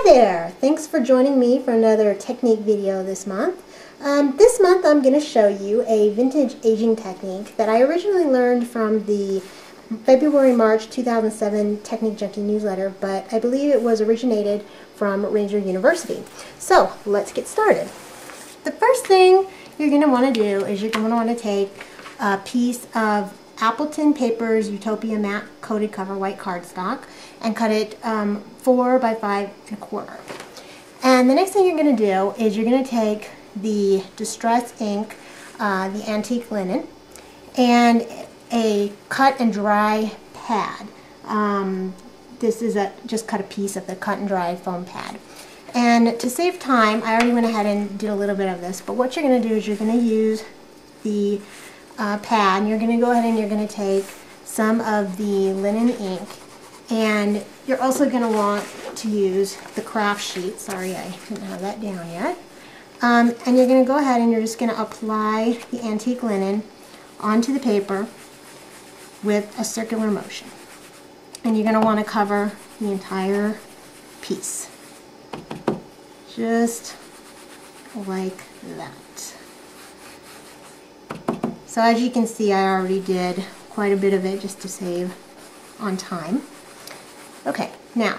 Hi there! Thanks for joining me for another technique video this month. This month I'm going to show you a vintage aging technique that I originally learned from the February-March 2007 Technique Junkie newsletter, but I believe it was originated from Ranger University. So let's get started. The first thing you're going to want to do is you're going to want to take a piece of Appleton Papers Utopia Matte Coated Cover White cardstock and cut it 4 by 5 1/4. And the next thing you're going to do is you're going to take the Distress ink, the antique linen, and a cut and dry pad. This is just cut a piece of the cut and dry foam pad. And to save time, I already went ahead and did a little bit of this, but what you're going to do is you're going to use the pad, and you're going to go ahead and you're going to take some of the linen ink, and you're also going to want to use the craft sheet. Sorry, I didn't have that down yet. And you're going to go ahead and you're just going to apply the antique linen onto the paper with a circular motion. And you're going to want to cover the entire piece. Just like that. So as you can see, I already did quite a bit of it just to save on time. Okay, now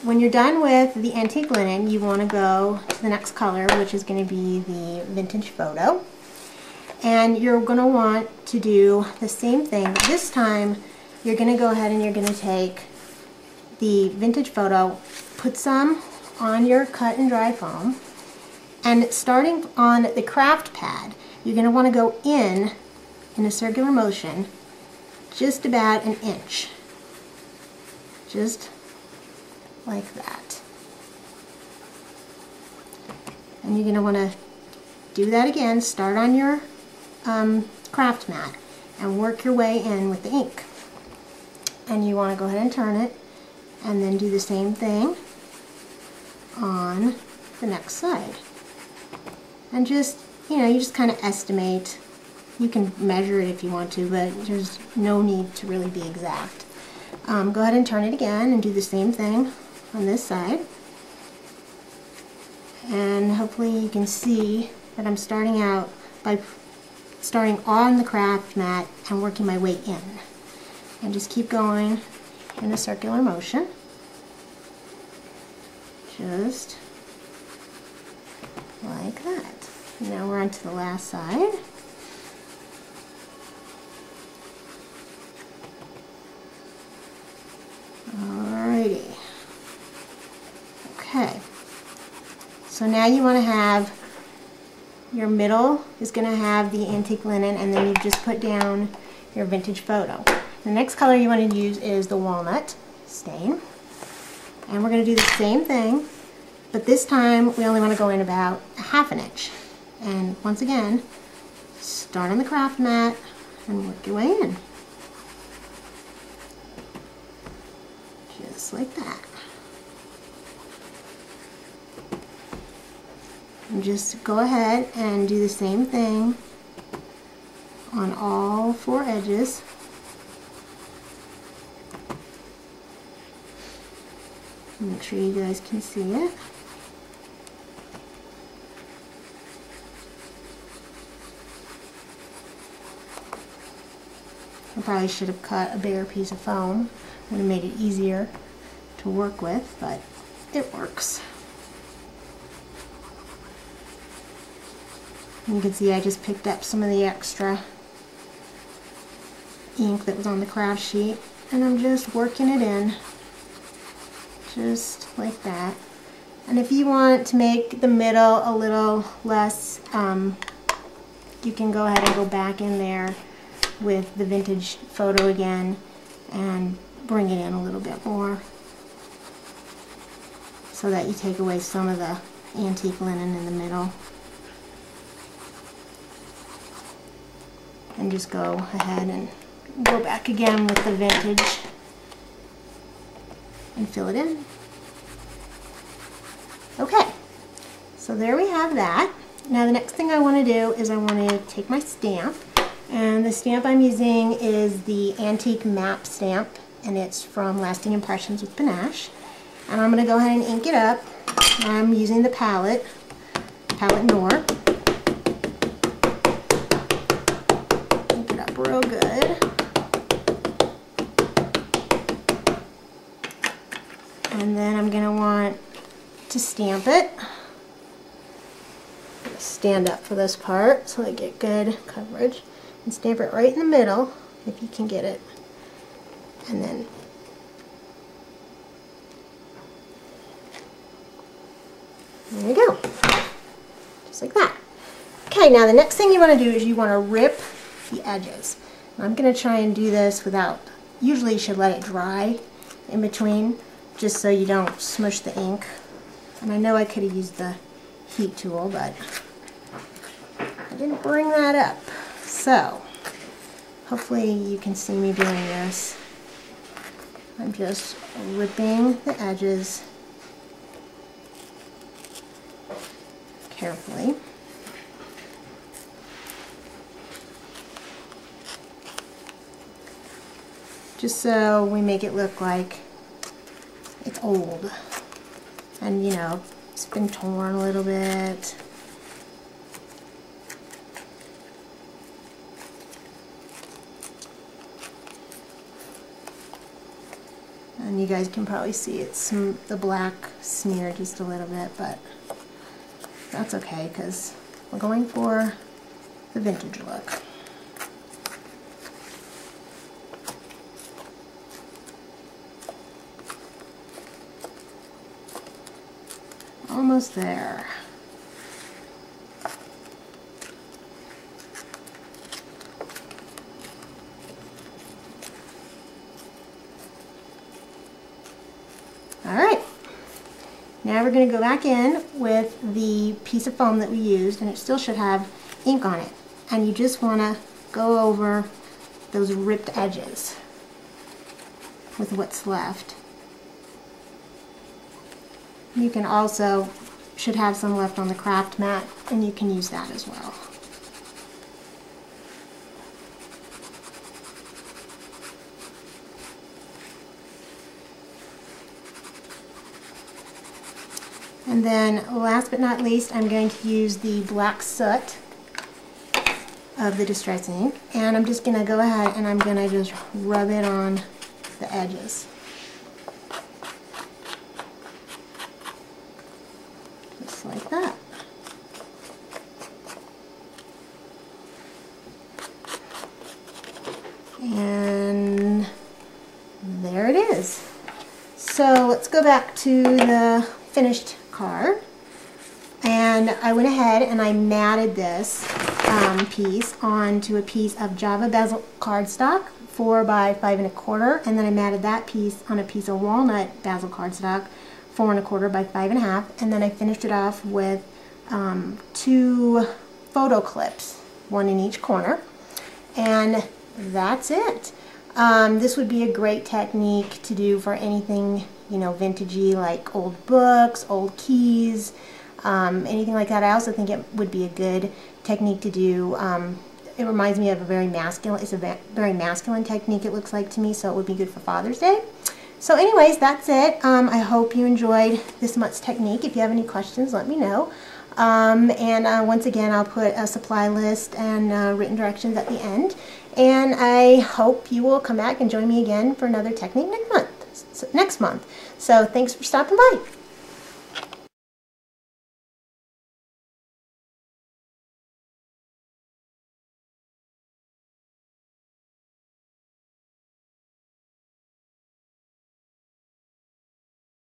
when you're done with the antique linen, you want to go to the next color, which is going to be the vintage photo. And you're going to want to do the same thing. This time, you're going to go ahead and you're going to take the vintage photo, put some on your cut and dry foam, and starting on the craft pad, you're going to want to go in a circular motion just about an inch. Just like that. And you're going to want to do that again. Start on your craft mat and work your way in with the ink. And you want to go ahead and turn it and then do the same thing on the next side. And just, you just kind of estimate. You can measure it if you want to, but there's no need to really be exact. Go ahead and turn it again and do the same thing on this side. And hopefully you can see that I'm starting out by starting on the craft mat and working my way in. And just keep going in a circular motion. Just like that. Now we're on to the last side. Alrighty. Okay. So now you want to have your middle is going to have the antique linen, and then you just put down your vintage photo. The next color you want to use is the walnut stain. And we're going to do the same thing, but this time we only want to go in about a 1/2 inch. And once again, start on the craft mat and work your way in. Just like that. And just go ahead and do the same thing on all 4 edges. Make sure you guys can see it. I probably should have cut a bigger piece of foam. Would have made it easier to work with, but it works. You can see I just picked up some of the extra ink that was on the craft sheet, and I'm just working it in just like that. And if you want to make the middle a little less, you can go ahead and go back in there with the vintage photo again and bring it in a little bit more so that you take away some of the antique linen in the middle. And just go ahead and go back again with the vintage and fill it in. Okay, so there we have that. Now the next thing I want to do is I want to take my stamp, and the stamp I'm using is the Antique Map stamp, and it's from Lasting Impressions with Panache. And I'm going to go ahead and ink it up. I'm using the Palette Noir. Ink it up real good. And then I'm going to want to stamp it. Stand up for this part so I get good coverage. And stamp it right in the middle if you can get it. And then there you go. Just like that. Okay, now the next thing you want to do is you want to rip the edges. I'm going to try and do this without, usually you should let it dry in between, just so you don't smush the ink. And I know I could have used the heat tool, but I didn't bring that up. So, hopefully you can see me doing this. I'm just ripping the edges carefully. Just so we make it look like it's old. And you know, it's been torn a little bit. And you guys can probably see it's the black smeared just a little bit, but that's okay because we're going for the vintage look. Almost there. Alright, now we're going to go back in with the piece of foam that we used, and it still should have ink on it. And you just want to go over those ripped edges with what's left. You can also, should have some left on the craft mat, and you can use that as well. And then last but not least, I'm going to use the black soot of the Distress ink, and I'm just going to go ahead and I'm going to just rub it on the edges. Just like that. And there it is. So let's go back to the finished card, and I went ahead and I matted this piece onto a piece of Java bezel cardstock, 4 by 5 1/4, and then I matted that piece on a piece of walnut bezel cardstock, 4 1/4 by 5 1/2, and then I finished it off with 2 photo clips, 1 in each corner, and that's it. This would be a great technique to do for anything, you know, vintagey, like old books, old keys, anything like that. I also think it would be a good technique to do. It reminds me of a very masculine, it's a very masculine technique, it looks like to me, so it would be good for Father's Day. So anyways, that's it. I hope you enjoyed this month's technique. If you have any questions, let me know. Once again, I'll put a supply list and written directions at the end. And I hope you will come back and join me again for another technique next month. So thanks for stopping by.